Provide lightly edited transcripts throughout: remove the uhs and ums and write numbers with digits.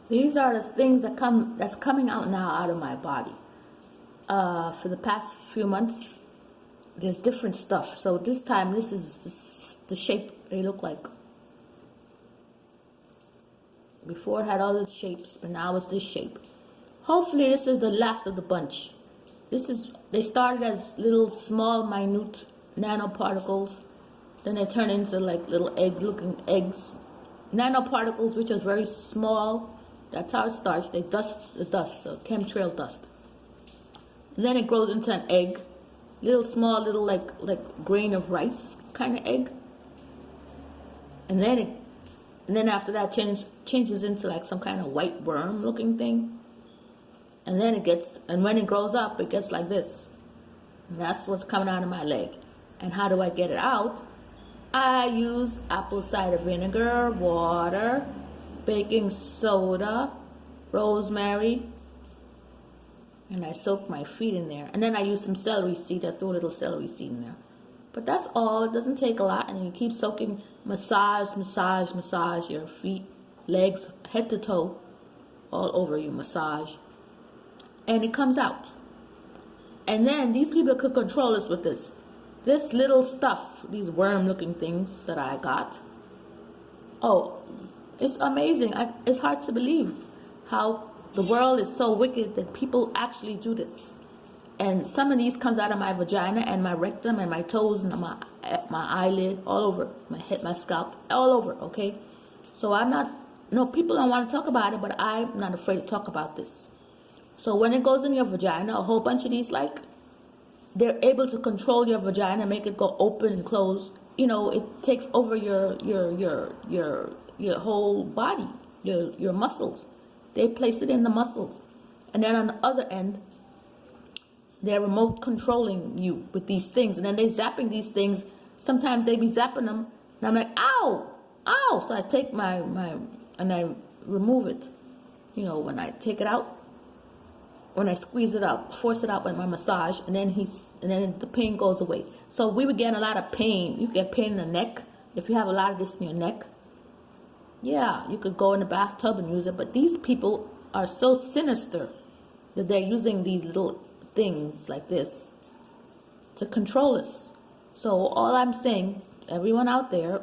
These are the things that's coming out now out of my body. For the past few months, there's different stuff. So this time, this is the shape they look like. Before it had all the shapes, but now it's this shape. Hopefully this is the last of the bunch. They started as little small minute nanoparticles. Then they turn into like little egg-looking eggs. Nanoparticles, which is very small. That's how it starts. They dust the dust, the chemtrail dust. And then it grows into an egg. Little small, little like grain of rice kind of egg. And then after that changes into like some kind of white worm looking thing. And then when it grows up, it gets like this. And that's what's coming out of my leg. And how do I get it out? I use apple cider vinegar, water, baking soda, rosemary, and I soak my feet in there. And then I use some celery seed. I throw a little celery seed in there. But that's all. It doesn't take a lot. And you keep soaking, massage your feet, legs, head to toe, all over you, massage. And it comes out. And then these people could control us with this. This little stuff, these worm-looking things that I got. Oh, it's amazing. It's hard to believe how the world is so wicked that people actually do this. And some of these comes out of my vagina and my rectum and my toes and my eyelid, all over, my head, my scalp, all over, okay? So people don't want to talk about it, but I'm not afraid to talk about this. So when it goes in your vagina, a whole bunch of these, like, they're able to control your vagina, make it go open and close. You know, it takes over your whole body, your muscles. They place it in the muscles. And then on the other end, they're remote controlling you with these things. And then they zapping these things. Sometimes they be zapping them. And I'm like, ow, ow. So I take and I remove it. You know, when I take it out, when I squeeze it out, force it out with my massage, and then the pain goes away. So we would get a lot of pain. You get pain in the neck. If you have a lot of this in your neck, yeah, you could go in the bathtub and use it. But these people are so sinister that they're using these little things like this to control us. So all I'm saying, everyone out there,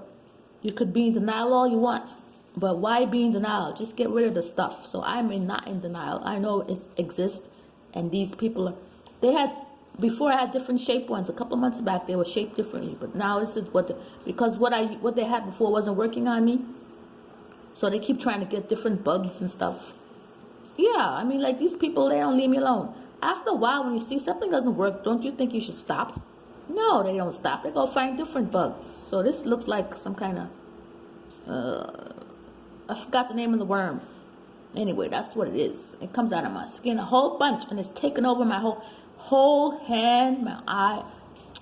you could be in denial all you want, but why be in denial? Just get rid of the stuff. So I'm not in denial. I know it exists, and these people before I had different shaped ones. A couple months back they were shaped differently, but now this is because what they had before wasn't working on me. So they keep trying to get different bugs and stuff. Yeah, I mean, like, these people, they don't leave me alone. After a while, when you see something doesn't work, don't you think you should stop? No, they don't stop. They go find different bugs. So this looks like some kind of, I forgot the name of the worm. Anyway, that's what it is. It comes out of my skin, a whole bunch, and it's taken over my whole hand, my eye,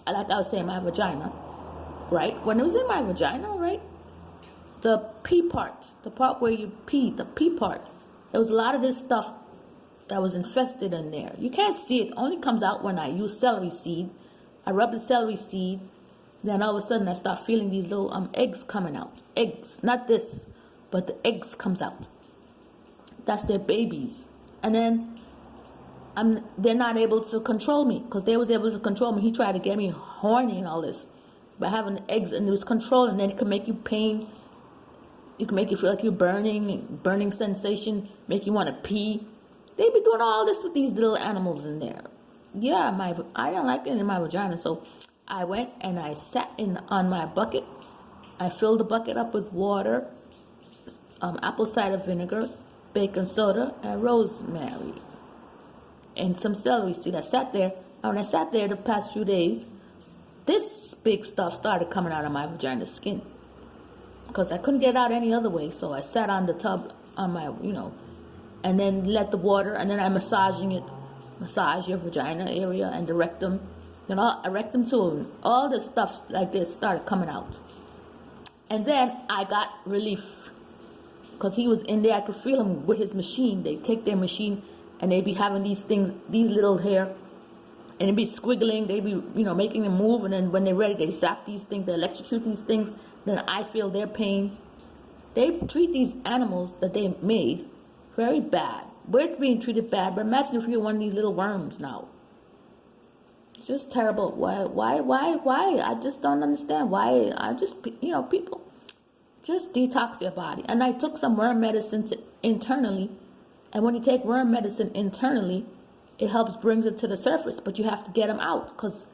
like I was saying, my vagina, right? When it was in my vagina, right? The pee part, the part where you pee, the pee part, there was a lot of this stuff that was infested in there. You can't see it. It only comes out when I use celery seed. I rub the celery seed, then all of a sudden I start feeling these little eggs coming out. Eggs, not this, but the eggs comes out. That's their babies. And then they're not able to control me, because they was able to control me. He tried to get me horny and all this by having the eggs, and it was control, and then it can make you pain. It can make you feel like you're burning sensation, make you want to pee. They be doing all this with these little animals in there. Yeah, I don't like it in my vagina, so I went and I sat on my bucket. I filled the bucket up with water, apple cider vinegar, baking soda, and rosemary, and some celery seed. I sat there. And when I sat there the past few days, this big stuff started coming out of my vagina skin, because I couldn't get out any other way. So I sat on the tub on my, and then let the water, and then I'm massaging it. Massage your vagina area and the rectum. Then I rectum too. All this stuff like this started coming out. And then I got relief, because he was in there. I could feel him with his machine. They take their machine and they be having these things, these little hair, and it be squiggling. They be, making them move. And then when they're ready, they zap these things, they electrocute these things. Then I feel their pain. They treat these animals that they made Very bad. We're being treated bad, but imagine if you're one of these little worms now. It's just terrible. Why? I just don't understand why. People just detox your body. And I took some worm medicine internally, and when you take worm medicine internally, it helps brings it to the surface, but you have to get them out, because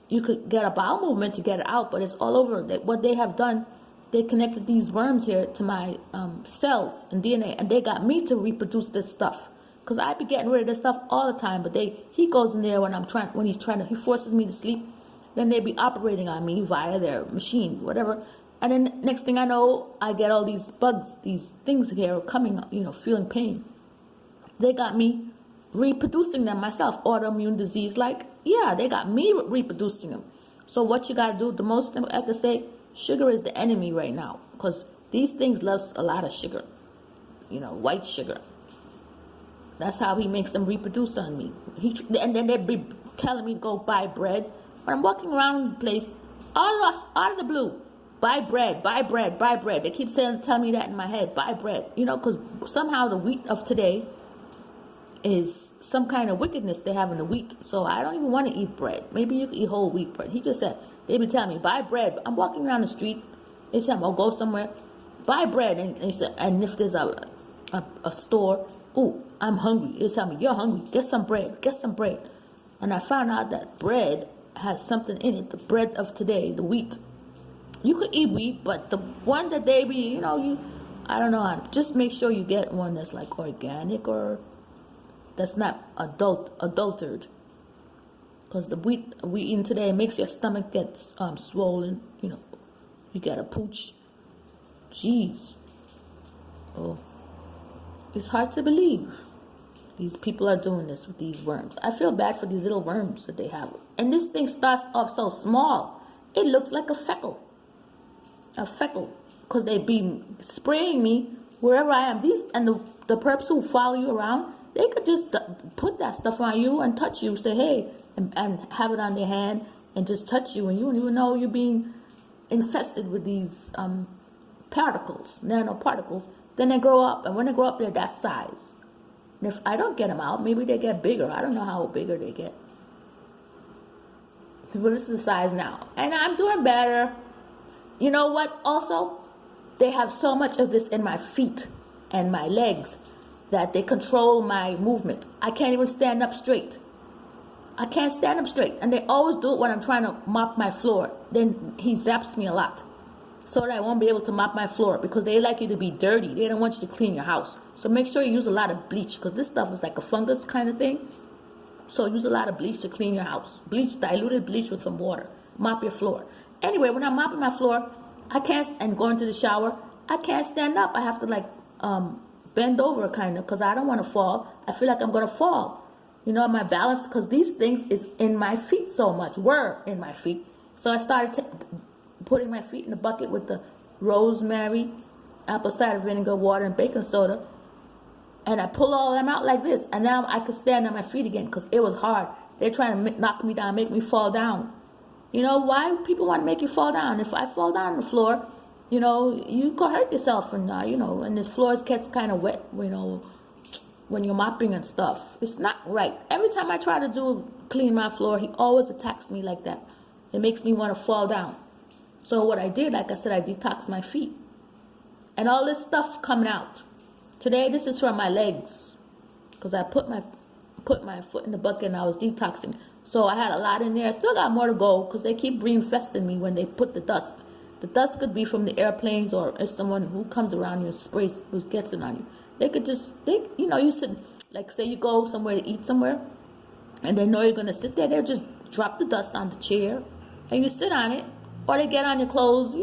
you could get a bowel movement to get it out, but it's all over. What they have done, they connected these worms here to my cells and DNA, and they got me to reproduce this stuff. Because I be getting rid of this stuff all the time, but he goes in there he forces me to sleep. Then they be operating on me via their machine, whatever. And then next thing I know, I get all these bugs, these things here coming, feeling pain. They got me reproducing them myself. Autoimmune disease, they got me reproducing them. So what you got to do, the most thing I have to say, sugar is the enemy right now, because these things love a lot of sugar, white sugar. That's how he makes them reproduce on me. And then they be telling me to go buy bread. When I'm walking around the place, out of the blue, buy bread, buy bread, buy bread. They keep telling me that in my head, buy bread. Because somehow the wheat of today is some kind of wickedness they have in the wheat. So I don't even want to eat bread. Maybe you can eat whole wheat bread. He just said, they be telling me, buy bread. I'm walking around the street. They said, I'll go somewhere, buy bread. And he said, and if there's a store, oh, I'm hungry. They tell me, you're hungry. Get some bread. Get some bread. And I found out that bread has something in it. The bread of today, the wheat. You could eat wheat, but the one that they be, I don't know. Just make sure you get one that's like organic or that's not adulterated. Because the wheat we eating today makes your stomach get swollen. You get a pooch. Jeez. Oh. It's hard to believe these people are doing this with these worms. I feel bad for these little worms that they have. And this thing starts off so small. It looks like a feckle. A feckle. Because they be spraying me wherever I am. The perps who follow you around, they could just put that stuff on you and touch you. Say, hey, and have it on their hand and just touch you. And you don't even know you're being infested with these particles, nanoparticles. Then they grow up, and when they grow up, they're that size. And if I don't get them out, maybe they get bigger. I don't know how bigger they get. But this is the size now. And I'm doing better. You know what? Also, they have so much of this in my feet and my legs that they control my movement. I can't even stand up straight. I can't stand up straight. And they always do it when I'm trying to mop my floor. Then he zaps me a lot, so that I won't be able to mop my floor, because they like you to be dirty. They don't want you to clean your house. So make sure you use a lot of bleach, because this stuff is like a fungus kind of thing. So use a lot of bleach to clean your house. Diluted bleach with some water. Mop your floor. Anyway, when I'm mopping my floor, and going to the shower, I can't stand up. I have to bend over kind of, because I don't want to fall. I feel like I'm going to fall. My balance, because these things is in my feet so much, were in my feet. So I started putting my feet in the bucket with the rosemary, apple cider vinegar, water, and baking soda. And I pull all of them out like this. And now I can stand on my feet again, because it was hard. They're trying to knock me down, make me fall down. Why people want to make you fall down? If I fall down on the floor, you could hurt yourself. And, and the floors gets kind of wet, when you're mopping and stuff. It's not right. Every time I try to clean my floor, he always attacks me like that. It makes me want to fall down. So what I did, like I said, I detoxed my feet. And all this stuff's coming out. Today, this is from my legs. Because I put my foot in the bucket and I was detoxing. So I had a lot in there. I still got more to go, because they keep reinfesting me when they put the dust. The dust could be from the airplanes, or if someone who comes around you and sprays, who gets it on you. They could just, you sit, like say you go somewhere to eat somewhere, and they know you're going to sit there. They'll just drop the dust on the chair, and you sit on it. Or they get on your clothes,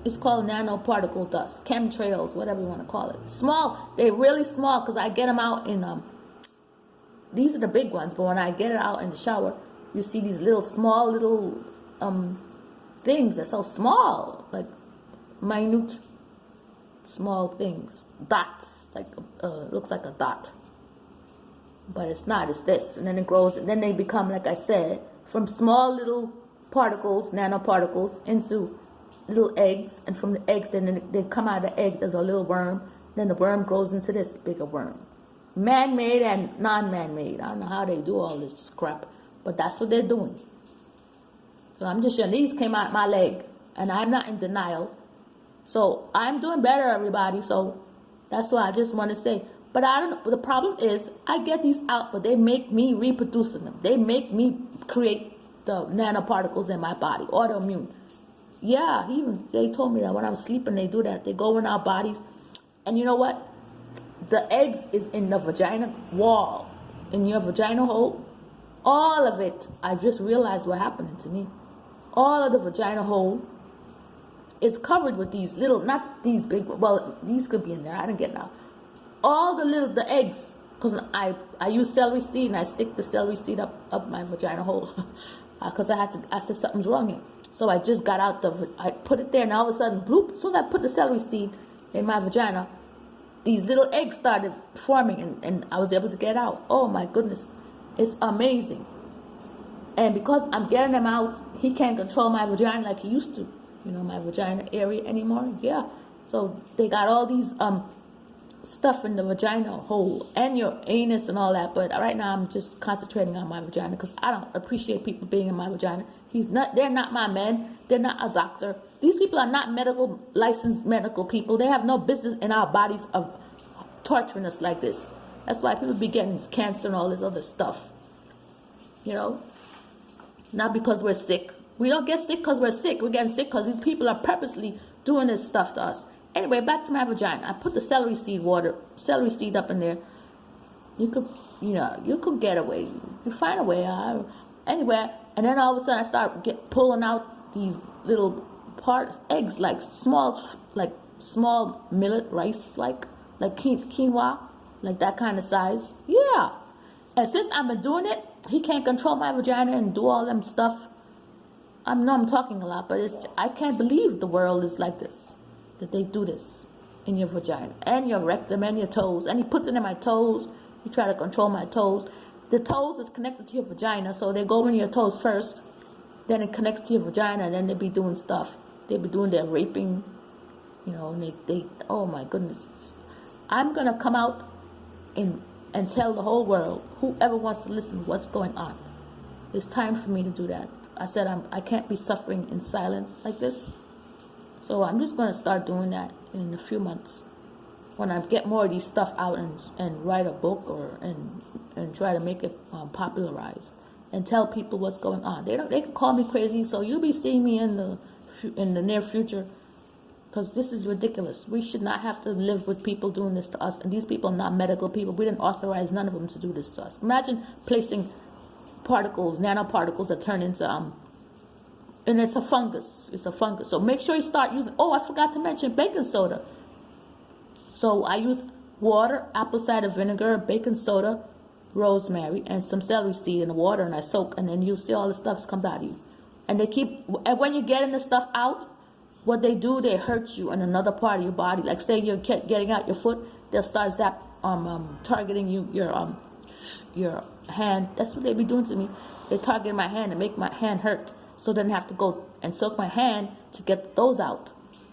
It's called nanoparticle dust, chemtrails, whatever you want to call it. Small, they're really small, because I get them out in, these are the big ones, but when I get it out in the shower, you see these small little things. They're so small, like minute, small things, dots, looks like a dot. But it's not, it's this. And then it grows, and then they become, like I said, from small little particles, nanoparticles, into little eggs, and from the eggs, then they come out of the egg, there's a little worm, Then the worm grows into this bigger worm. Man-made and non-man-made. I don't know how they do all this crap, but that's what they're doing. So I'm just saying, these came out my leg, and I'm not in denial. So I'm doing better, everybody. So that's why I just want to say. But I don't know. The problem is, I get these out, but they make me reproducing them. They make me create the nanoparticles in my body, autoimmune. Yeah, they told me that when I'm sleeping, they do that. They go in our bodies, and you know what? The eggs is in the vagina wall, in your vagina hole. All of it. I just realized what happened to me. All of the vagina hole is covered with these little, not these big, well, these could be in there. I didn't get now. All the eggs, because I use celery seed, and I stick the celery seed up my vagina hole, because I said something's wrong here. So I just got out I put it there, and all of a sudden, bloop, as soon as I put the celery seed in my vagina, these little eggs started forming, and I was able to get out. Oh my goodness, it's amazing. And because I'm getting them out, he can't control my vagina like he used to, my vagina area anymore. Yeah, so they got all these stuff in the vagina hole and your anus and all that, but right now I'm just concentrating on my vagina because I don't appreciate people being in my vagina. They're not my men. They're not a doctor. These people are not licensed medical people. They have no business in our bodies of torturing us like this. That's why people be getting cancer and all this other stuff. Not because we're sick. We don't get sick because we're sick. We're getting sick because these people are purposely doing this stuff to us. Anyway, back to my vagina. I put the celery seed up in there. You could get away. You find a way. Anyway, and then all of a sudden I start pulling out these little eggs, like small millet rice, like quinoa, like that kind of size. Yeah. And since I've been doing it, he can't control my vagina and do all them stuff. I know I'm talking a lot, but I can't believe the world is like this, that they do this in your vagina and your rectum and your toes. And he puts it in my toes. He try to control my toes. The toes is connected to your vagina, so they go in your toes first. Then it connects to your vagina, and then they be doing stuff. They be doing their raping, and they oh my goodness. I'm going to come out and tell the whole world, whoever wants to listen, what's going on. It's time for me to do that. I said I can't be suffering in silence like this. So I'm just going to start doing that in a few months. When I get more of these stuff out and write a book and try to make it popularized and tell people what's going on. They can call me crazy, so you'll be seeing me in the near future, because this is ridiculous. We should not have to live with people doing this to us, and these people are not medical people. We didn't authorize none of them to do this to us. Imagine placing nanoparticles that turn into and it's a fungus. It's a fungus. So make sure you start using. Oh, I forgot to mention baking soda. So I use water, apple cider vinegar, baking soda, rosemary, and some celery seed in the water, and I soak, and then you see all the stuff comes out of you. And when you're getting the stuff out, what they do, they hurt you in another part of your body. Like say you're getting out your foot, they'll start targeting your hand. That's what they be doing to me. They target my hand and make my hand hurt. So then I have to go and soak my hand to get those out.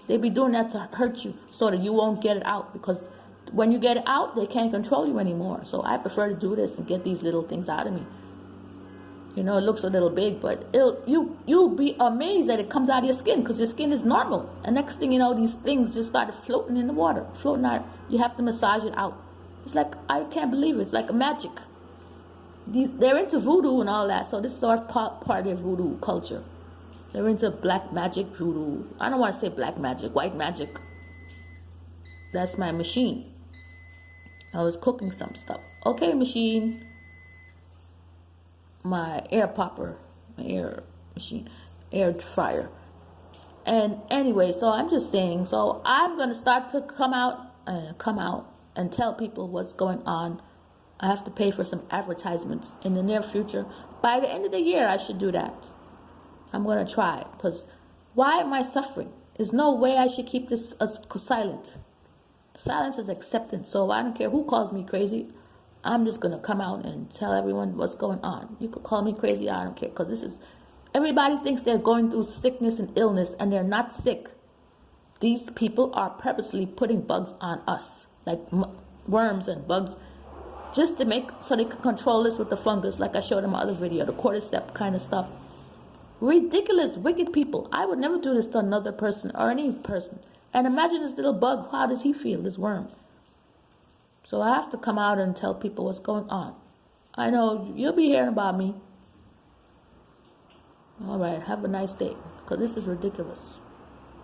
They be doing that to hurt you so that you won't get it out, because when you get it out, they can't control you anymore. So I prefer to do this and get these little things out of me. It looks a little big, but you'll be amazed that it comes out of your skin, because your skin is normal. And next thing you know, these things just started floating in the water, floating out. You have to massage it out. It's like, I can't believe it. It's like a magic. They're into voodoo and all that, so this is our part of their voodoo culture. They're into black magic, voodoo. I don't want to say black magic, white magic. That's my machine. I was cooking some stuff. Okay, machine. My air popper, my air machine, air fryer. And anyway, so I'm just saying, so I'm going to start to come out and tell people what's going on. I have to pay for some advertisements in the near future. By the end of the year, I should do that. I'm going to try, because why am I suffering? There's no way I should keep this silent. Silence is acceptance, so I don't care who calls me crazy. I'm just going to come out and tell everyone what's going on. You could call me crazy, I don't care, because everybody thinks they're going through sickness and illness, and they're not sick. These people are purposely putting bugs on us, like worms and bugs, just to make, so they can control us with the fungus, like I showed in my other video, the cordyceps kind of stuff. Ridiculous, wicked people. I would never do this to another person or any person. And imagine this little bug, how does he feel, this worm? So I have to come out and tell people what's going on. I know you'll be hearing about me. All right, have a nice day, because this is ridiculous.